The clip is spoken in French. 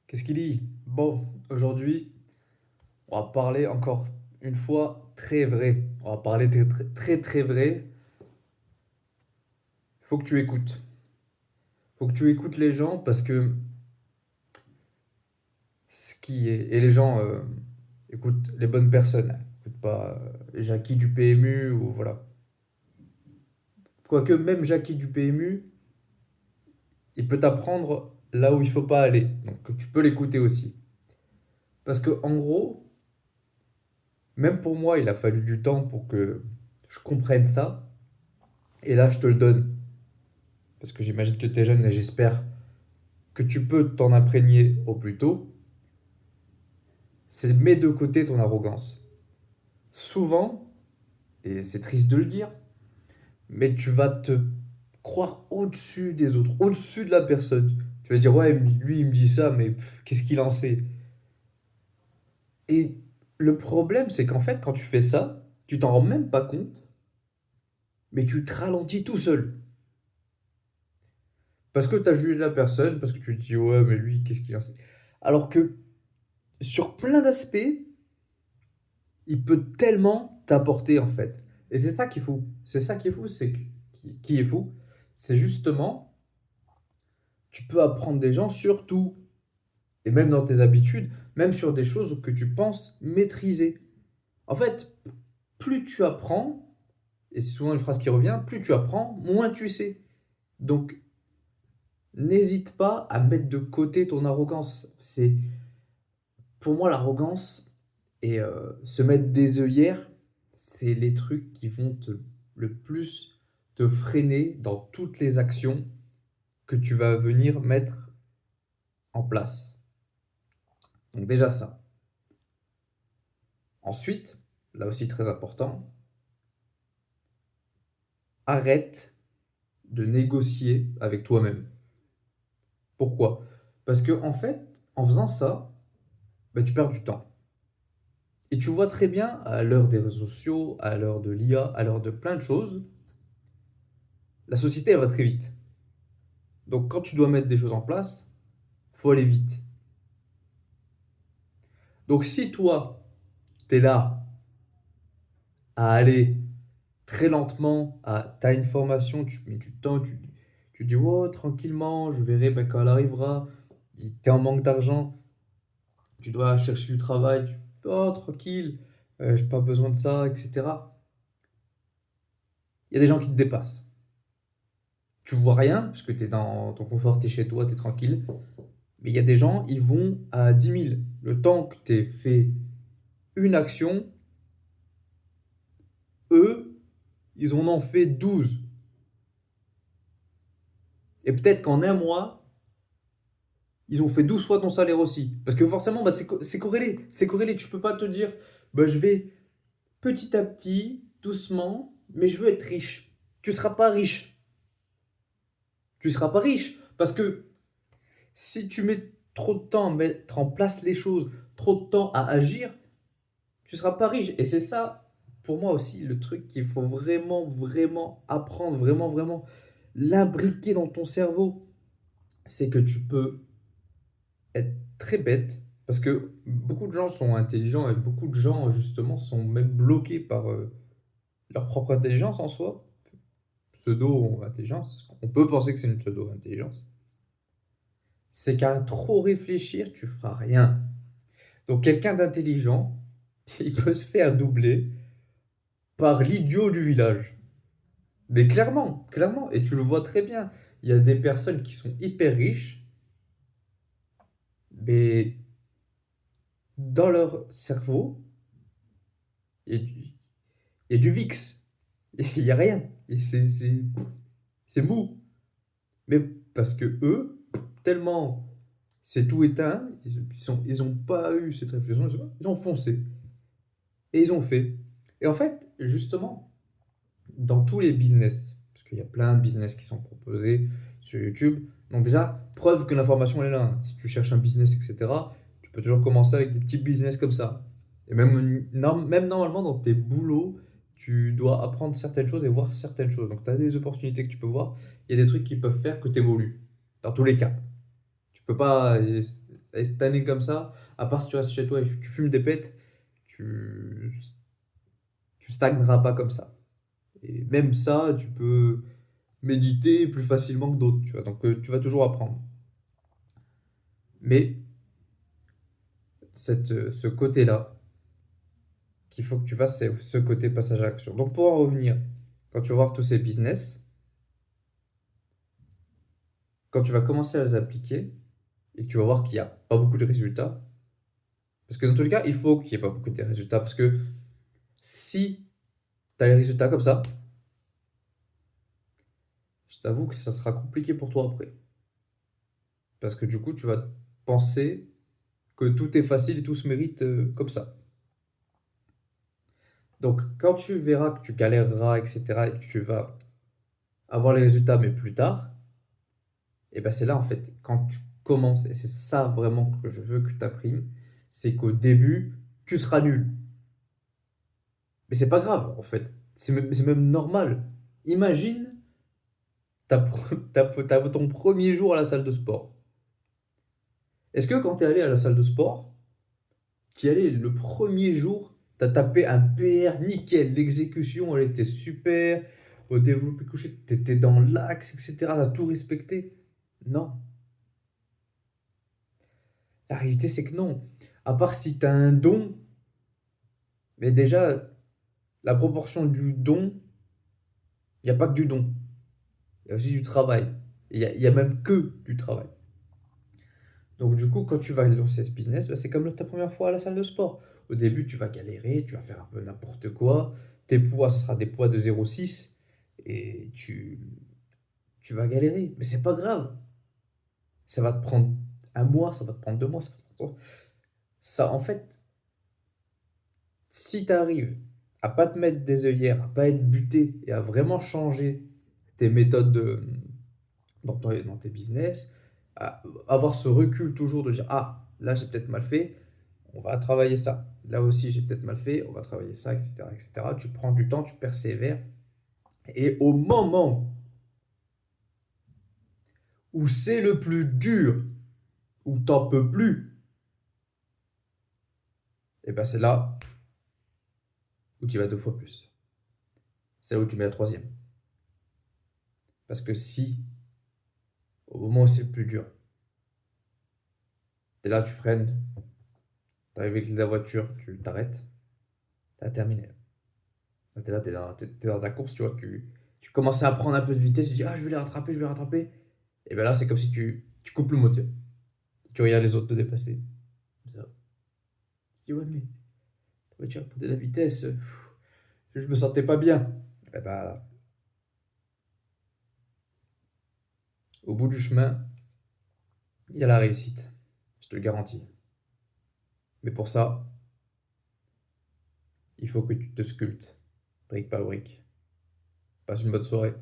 Qu'est-ce qu'il dit? Bon, aujourd'hui, on va parler encore une fois très vrai. On va parler très vrai. Il faut que tu écoutes. Il faut que tu écoutes les gens parce que ce qui est. Et les gens écoutent les bonnes personnes. Écoute pas Jackie du PMU ou voilà. Quoique même Jackie du PMU, il peut t'apprendre là où il faut pas aller. Donc tu peux l'écouter aussi. Parce que en gros, même pour moi, il a fallu du temps pour que je comprenne ça. Et là, je te le donne. Parce que j'imagine que tu es jeune et j'espère que tu peux t'en imprégner au plus tôt, c'est mets de côté ton arrogance. Souvent, et c'est triste de le dire, mais tu vas te croire au-dessus des autres, au-dessus de la personne. Tu vas dire, ouais, lui, il me dit ça, mais qu'est-ce qu'il en sait? Et le problème, c'est qu'en fait, quand tu fais ça, tu t'en rends même pas compte, mais tu te ralentis tout seul. Parce que tu as jugé la personne, parce que tu te dis, ouais, mais lui, qu'est-ce qu'il en sait? Alors que sur plein d'aspects, il peut tellement t'apporter en fait. Et c'est ça qui est fou. C'est ça qui est fou, qui est fou, c'est justement tu peux apprendre des gens sur tout et même dans tes habitudes, même sur des choses que tu penses maîtriser. En fait, plus tu apprends, et c'est souvent une phrase qui revient, plus tu apprends, moins tu sais. Donc n'hésite pas à mettre de côté ton arrogance. C'est pour moi l'arrogance et se mettre des œillères, c'est les trucs qui vont le plus te freiner dans toutes les actions que tu vas venir mettre en place. Donc déjà ça. Ensuite, là aussi très important, arrête de négocier avec toi-même. Pourquoi? Parce que en fait, en faisant ça, bah, tu perds du temps. Et tu vois très bien, à l'heure des réseaux sociaux, à l'heure de l'IA, à l'heure de plein de choses, la société, elle va très vite. Donc quand tu dois mettre des choses en place, faut aller vite. Donc si toi, tu es là à aller très lentement, tu as une formation, tu mets du temps, tu dis oh, tranquillement, je verrai ben, quand elle arrivera, tu es en manque d'argent, tu dois chercher du travail, oh tranquille, j'ai pas besoin de ça, etc. Il y a des gens qui te dépassent. Tu vois rien, parce que tu es dans ton confort, tu es chez toi, tu es tranquille. Mais il y a des gens, ils vont à 10 000. Le temps que tu aies fait une action, eux, ils en ont fait 12. Et peut-être qu'en un mois, ils ont fait 12 fois ton salaire aussi. Parce que forcément, bah, c'est corrélé. C'est corrélé. Tu peux pas te dire, bah, je vais petit à petit, doucement, mais je veux être riche. Tu seras pas riche. Tu seras pas riche. Parce que si tu mets trop de temps à mettre en place les choses, trop de temps à agir, tu seras pas riche. Et c'est ça, pour moi aussi, le truc qu'il faut vraiment apprendre, vraiment l'imbriquer dans ton cerveau. C'est que tu peux être très bête, parce que beaucoup de gens sont intelligents et beaucoup de gens, justement, sont même bloqués par leur propre intelligence en soi. Pseudo-intelligence. On peut penser que c'est une pseudo-intelligence. C'est qu'à trop réfléchir, tu feras rien. Donc quelqu'un d'intelligent, il peut se faire doubler par l'idiot du village. Mais clairement, et tu le vois très bien. Il y a des personnes qui sont hyper riches, mais dans leur cerveau, il y a du, il y a du VIX. Il y a rien. Et c'est mou. Mais parce que eux, tellement c'est tout éteint, ils ont pas eu cette réflexion, ils ont foncé. Et ils ont fait. Et en fait, justement, dans tous les business, parce qu'il y a plein de business qui sont proposés sur YouTube, donc déjà, preuve que l'information elle est là, hein. Si tu cherches un business, etc., tu peux toujours commencer avec des petits business comme ça. Et même normalement, dans tes boulots, tu dois apprendre certaines choses et voir certaines choses. Donc, tu as des opportunités que tu peux voir. Il y a des trucs qui peuvent faire que tu évolues. Dans tous les cas. Tu peux pas. Et cette année comme ça, à part si tu restes chez toi et que tu fumes des pètes, tu tu stagneras pas comme ça. Et même ça, tu peux méditer plus facilement que d'autres, tu vois? Donc, tu vas toujours apprendre. Mais ce côté-là qu'il faut que tu fasses, c'est ce côté passage à l'action. Donc pour en revenir, quand tu vas voir tous ces business, quand tu vas commencer à les appliquer et que tu vas voir qu'il y a pas beaucoup de résultats, parce que dans tous les cas, il faut qu'il y ait pas beaucoup de résultats parce que si tu as les résultats comme ça, je t'avoue que ça sera compliqué pour toi après. Parce que du coup, tu vas penser que tout est facile et tout se mérite, comme ça. Donc quand tu verras que tu galéreras et cetera et que tu vas avoir les résultats mais plus tard, et ben c'est là, en fait, quand tu commences et c'est ça vraiment que je veux que tu imprimes, c'est qu'au début, tu seras nul. Mais c'est pas grave, en fait. C'est même normal. Imagine, tu ton premier jour à la salle de sport. Est-ce que quand tu es allé à la salle de sport, tu y allais le premier jour, tu as tapé un PR nickel, l'exécution, elle était super, au développé couché, tu étais dans l'axe, et cetera, tu as tout respecté? Non. La réalité, c'est que non. À part si tu as un don, mais déjà, la proportion du don, il y a pas que du don, il y a aussi du travail. Il y a même que du travail. Donc du coup, quand tu vas lancer ce business, bah, c'est comme ta première fois à la salle de sport. Au début, tu vas galérer, tu vas faire un peu n'importe quoi. Tes poids, ce sera des poids de 0,6 et tu vas galérer. Mais c'est pas grave. Ça va te prendre un mois, ça va te prendre 2 mois, ça va te prendre... Ça, en fait, si tu arrives à pas te mettre des œillères, à pas être buté et à vraiment changer tes méthodes dans tes business, à avoir ce recul toujours de dire, ah, là j'ai peut-être mal fait, on va travailler ça. Là aussi j'ai peut-être mal fait, on va travailler ça, etc., etc. Tu prends du temps, tu persévères. Et au moment où c'est le plus dur, où t'en peux plus, et ben c'est là où tu vas 2 fois plus. C'est là où tu mets la troisième. Parce que si, au moment où c'est le plus dur, t'es là, tu freines, t'arrives avec la voiture, tu t'arrêtes, t'as terminé. T'es là, t'es dans ta course, tu vois, tu commences à prendre un peu de vitesse, tu dis, ah, je vais les rattraper, je vais les rattraper. Et bien là, c'est comme si tu coupes le moteur. Tu regardes les autres te dépasser. Comme ça. Tu dis, ouais, mais la voiture prenait de la vitesse, je me sentais pas bien. Et ben, au bout du chemin, il y a la réussite. Je te le garantis. Mais pour ça, il faut que tu te sculptes, brique par brique. Passe une bonne soirée.